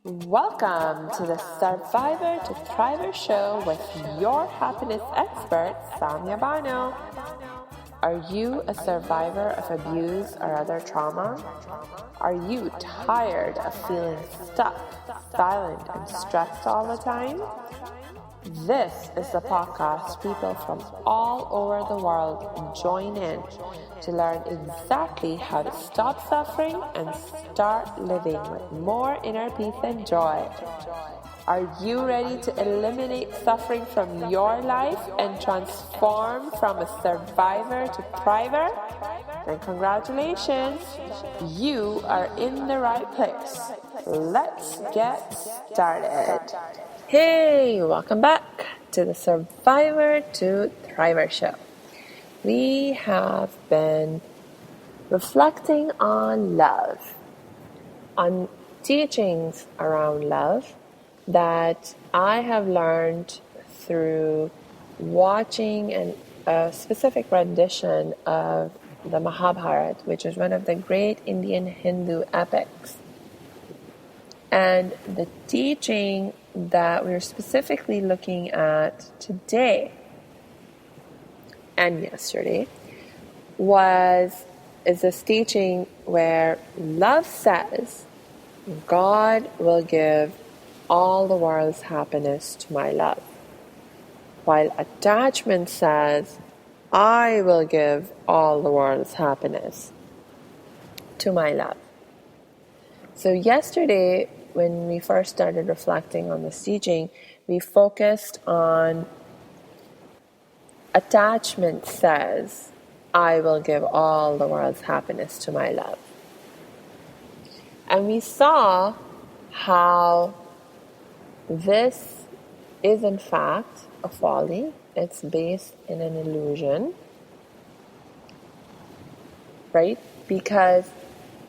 Welcome to the Survivor to Thriver show with your happiness expert, Samia Bano. Are you a survivor of abuse or other trauma? Are you tired of feeling stuck, silent, and stressed all the time? This is the podcast people from all over the world join in to learn exactly how to stop suffering and start living with more inner peace and joy. Are you ready to eliminate suffering from your life and transform from a survivor to thriver? Then congratulations, you are in the right place. Let's get started. Hey, welcome back to the Survivor to Thriver show. We have been reflecting on love, on teachings around love that I have learned through watching a specific rendition of the Mahabharata, which is one of the great Indian Hindu epics. And the teaching that we're specifically looking at today and yesterday is this teaching where love says, God will give all the world's happiness to my love, while attachment says, I will give all the world's happiness to my love. So yesterday, when we first started reflecting on this teaching, we focused on attachment says, I will give all the world's happiness to my love. And we saw how this is in fact a folly. It's based in an illusion, right? Because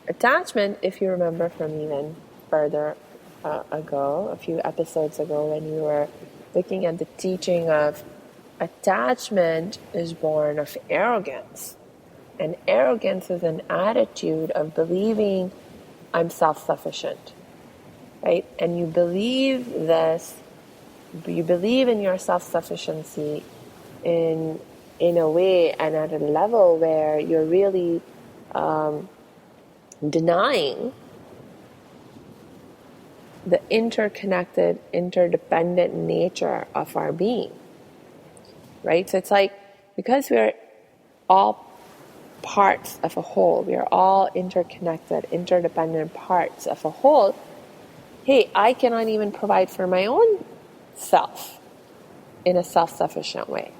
attachment, if you remember from even further ago, a few episodes ago, when we were looking at the teaching of attachment is born of arrogance. And arrogance is an attitude of believing I'm self-sufficient, right? And you believe this, you believe in your self-sufficiency in a way and at a level where you're really denying the interconnected, interdependent nature of our being, right? So it's like, because we're all parts of a whole, we are all interconnected, interdependent parts of a whole, hey, I cannot even provide for my own self in a self-sufficient way,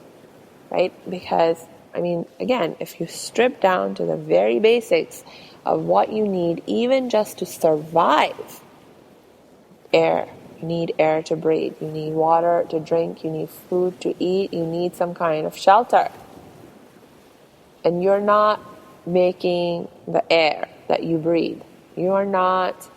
right? Because, again, if you strip down to the very basics of what you need, even just to survive, air. You need air to breathe. You need water to drink. You need food to eat. You need some kind of shelter. And you're not making the air that you breathe. You are not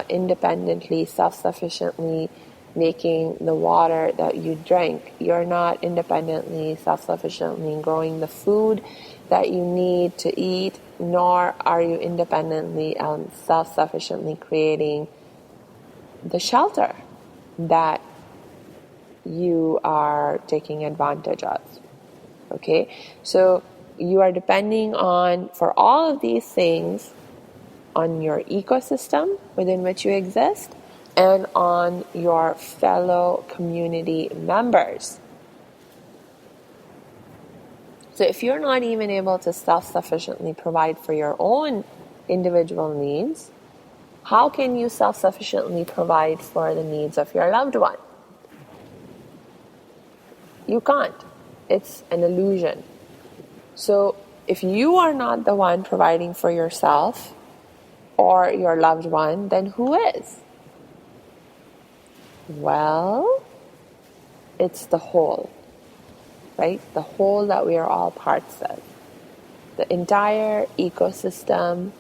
independently, self-sufficiently making the water that you drink. You're not independently, self-sufficiently growing the food that you need to eat, nor are you independently and self-sufficiently creating the shelter that you are taking advantage of. Okay? So you are depending on, for all of these things, on your ecosystem within which you exist and on your fellow community members. So if you're not even able to self-sufficiently provide for your own individual needs, how can you self-sufficiently provide for the needs of your loved one? You can't. It's an illusion. So if you are not the one providing for yourself or your loved one, then who is? Well, it's the whole, right? The whole that we are all parts of. The entire ecosystem,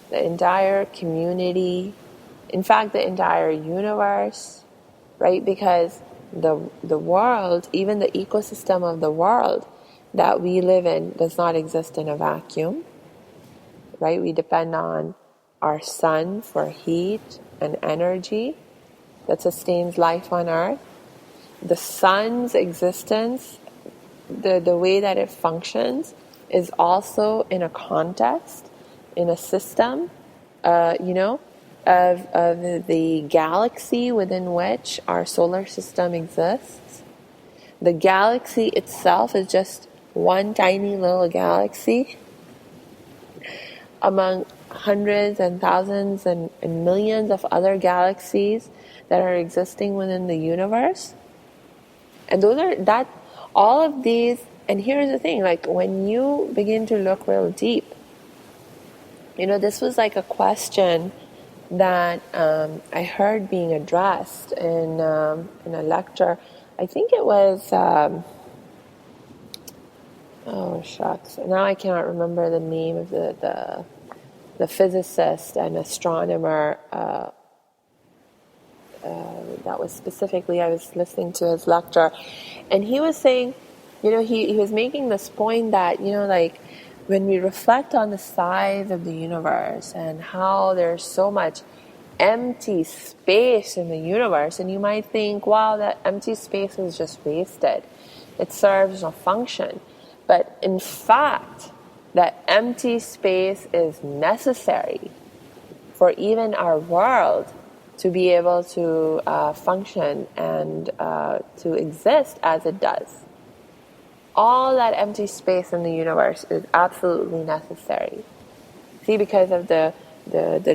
the entire community, in fact, the entire universe, right? Because the world, even the ecosystem of the world that we live in, does not exist in a vacuum, right? We depend on our sun for heat, and energy that sustains life on Earth. The sun's existence, the way that it functions, is also in a context, in a system, of the galaxy within which our solar system exists. The galaxy itself is just one tiny little galaxy among hundreds and thousands and millions of other galaxies that are existing within the universe. And all of these, and here's the thing, like when you begin to look real deep, this was like a question that I heard being addressed in a lecture. I think it was, oh shucks, now I cannot remember the name of the physicist and astronomer that was specifically, I was listening to his lecture, and he was saying, he was making this point that, like when we reflect on the size of the universe and how there's so much empty space in the universe, and you might think, wow, that empty space is just wasted. It serves no function. But in fact, that empty space is necessary for even our world to be able to function and to exist as it does. All that empty space in the universe is absolutely necessary. See, because of the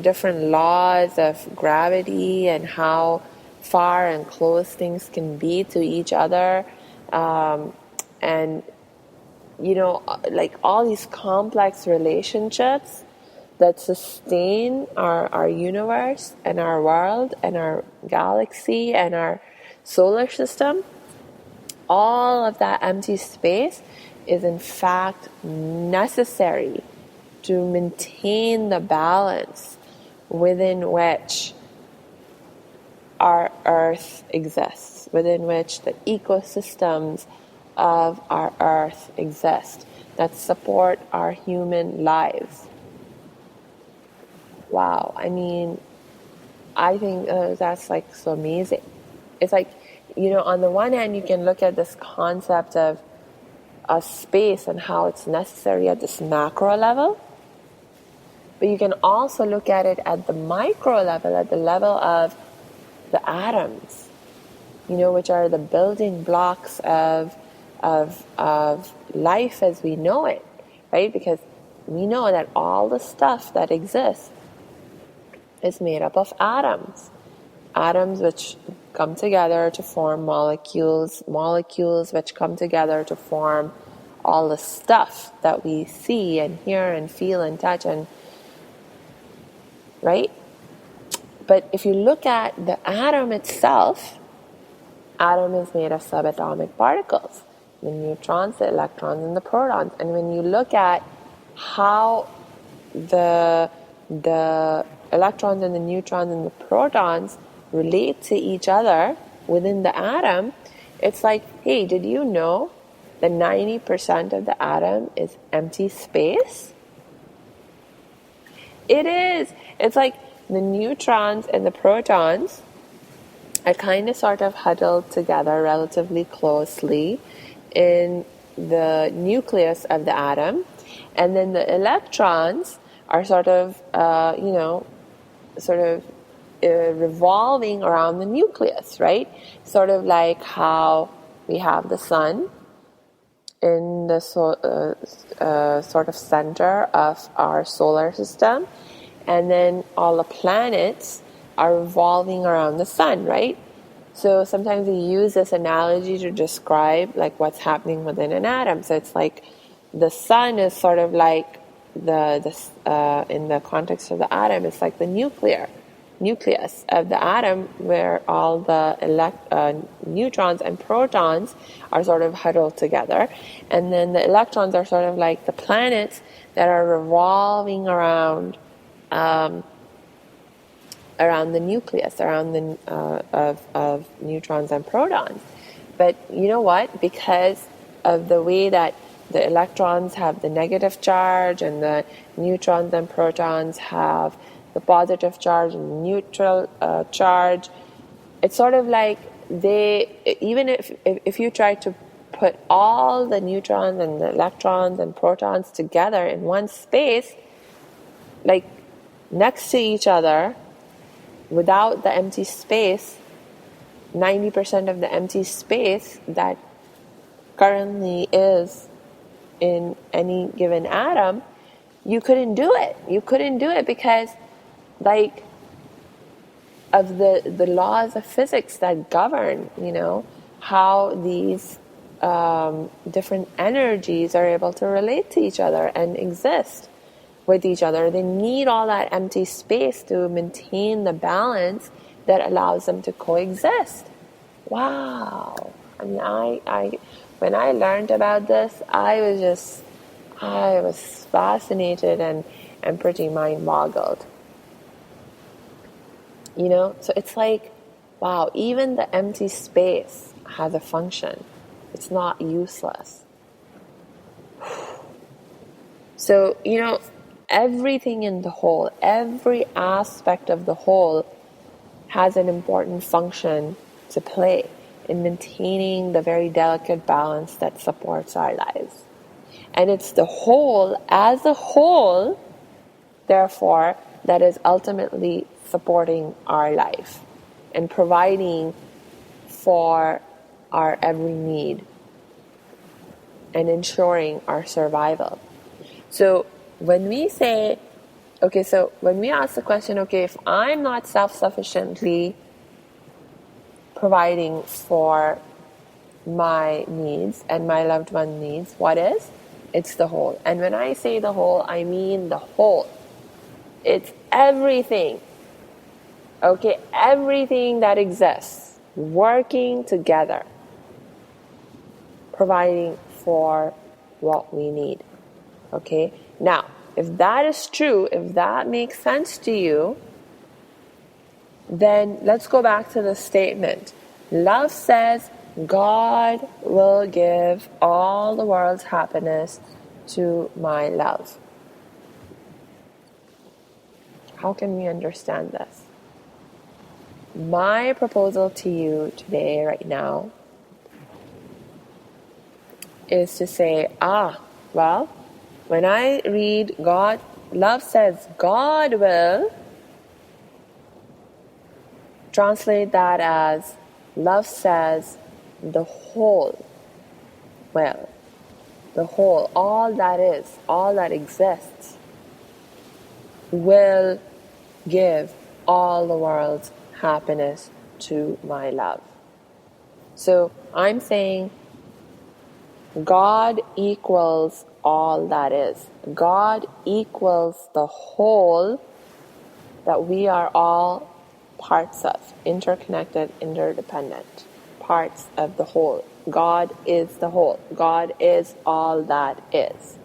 different laws of gravity and how far and close things can be to each other, and like all these complex relationships that sustain our universe and our world and our galaxy and our solar system, all of that empty space is in fact necessary to maintain the balance within which our Earth exists, within which the ecosystems of our Earth exist that support our human lives. Wow, I think that's like so amazing. It's like, on the one hand, you can look at this concept of a space and how it's necessary at this macro level, but you can also look at it at the micro level, at the level of the atoms, which are the building blocks of life as we know it, right? Because we know that all the stuff that exists is made up of atoms which come together to form molecules which come together to form all the stuff that we see and hear and feel and touch, and right? But if you look at the atom itself, atom is made of subatomic particles, the neutrons, the electrons, and the protons. And when you look at how the electrons and the neutrons and the protons relate to each other within the atom, it's like, hey, did you know that 90% of the atom is empty space? It is. It's like the neutrons and the protons are kind of sort of huddled together relatively closely in the nucleus of the atom, and then the electrons are sort of revolving around the nucleus, right? Sort of like how we have the sun in the sort of center of our solar system, and then all the planets are revolving around the sun, right? So sometimes we use this analogy to describe like what's happening within an atom. So it's like the sun is sort of like in the context of the atom, it's like the nucleus of the atom, where all the neutrons and protons are sort of huddled together, and then the electrons are sort of like the planets that are revolving around the nucleus, around the of neutrons and protons. But you know what? Because of the way that the electrons have the negative charge and the neutrons and protons have the positive charge and the neutral charge. It's sort of like even if you try to put all the neutrons and the electrons and protons together in one space, like next to each other, without the empty space, 90% of the empty space that currently is in any given atom, you couldn't do it. You couldn't do it because, like, of the laws of physics that govern, how these different energies are able to relate to each other and exist with each other. They need all that empty space to maintain the balance that allows them to coexist. Wow. I mean, I when I learned about this, I was fascinated and pretty mind-boggled. So it's like, wow, even the empty space has a function. It's not useless. So, everything in the whole, every aspect of the whole has an important function to play in maintaining the very delicate balance that supports our lives. And it's the whole as a whole, therefore, that is ultimately supporting our life and providing for our every need and ensuring our survival. So when we say, when we ask the question, if I'm not self-sufficiently providing for my needs and my loved one needs, what is? It's the whole. And when I say the whole, I mean the whole. It's everything. Everything that exists, working together, providing for what we need. Now, if that is true, if that makes sense to you, then let's go back to the statement. Love says God will give all the world's happiness to my love. How can we understand this? My proposal to you today, right now, is to say, when I read God, love says God will, translate that as love says the whole will. The whole, all that is, all that exists, will give all the world's happiness to my love. So I'm saying God equals all that is. God equals the whole that we are all parts of, interconnected, interdependent, parts of the whole. God is the whole. God is all that is.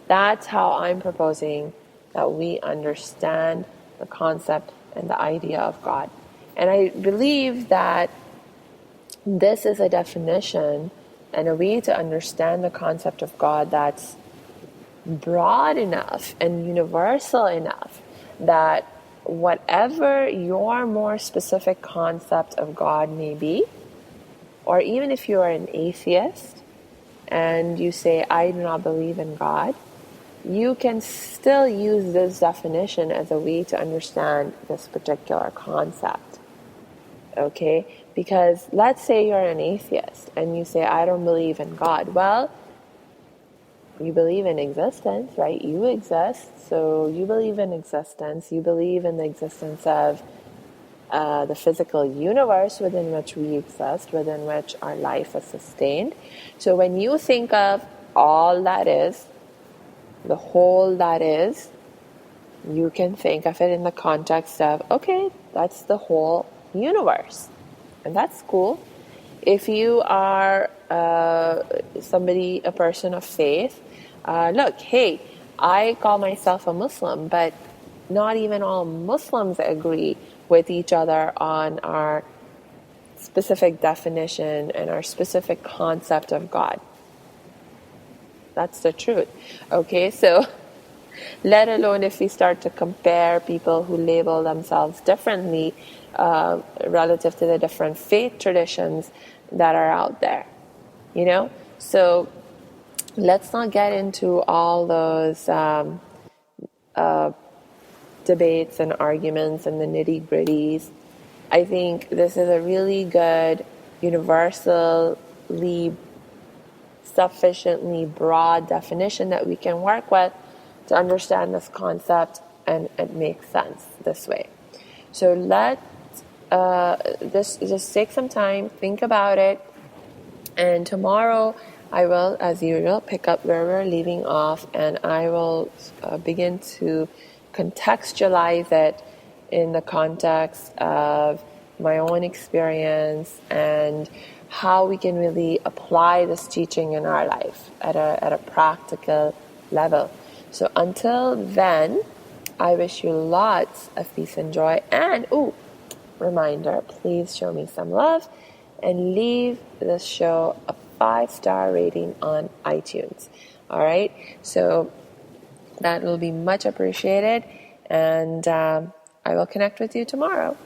That's how I'm proposing that we understand the concept and the idea of God. And I believe that this is a definition and a way to understand the concept of God that's broad enough and universal enough that whatever your more specific concept of God may be, or even if you are an atheist and you say, I do not believe in God, you can still use this definition as a way to understand this particular concept. Because let's say you're an atheist and you say, I don't believe in God. Well, you believe in existence, right? You exist, so you believe in existence. You believe in the existence of the physical universe within which we exist, within which our life is sustained. So when you think of all that is, the whole that is, you can think of it in the context of, that's the whole universe. And that's cool. If you are a person of faith, I call myself a Muslim, but not even all Muslims agree with each other on our specific definition and our specific concept of God. That's the truth. So let alone if we start to compare people who label themselves differently relative to the different faith traditions that are out there, you know? So let's not get into all those debates and arguments and the nitty-gritties. I think this is a really good, universally sufficiently broad definition that we can work with to understand this concept, and it makes sense this way. So just take some time, think about it, and tomorrow I will, as usual, pick up where we're leaving off, and I will begin to contextualize it in the context of my own experience and how we can really apply this teaching in our life at a practical level. So until then, I wish you lots of peace and joy. And, reminder, please show me some love and leave this show a 5-star rating on iTunes. All right? So that will be much appreciated. And I will connect with you tomorrow.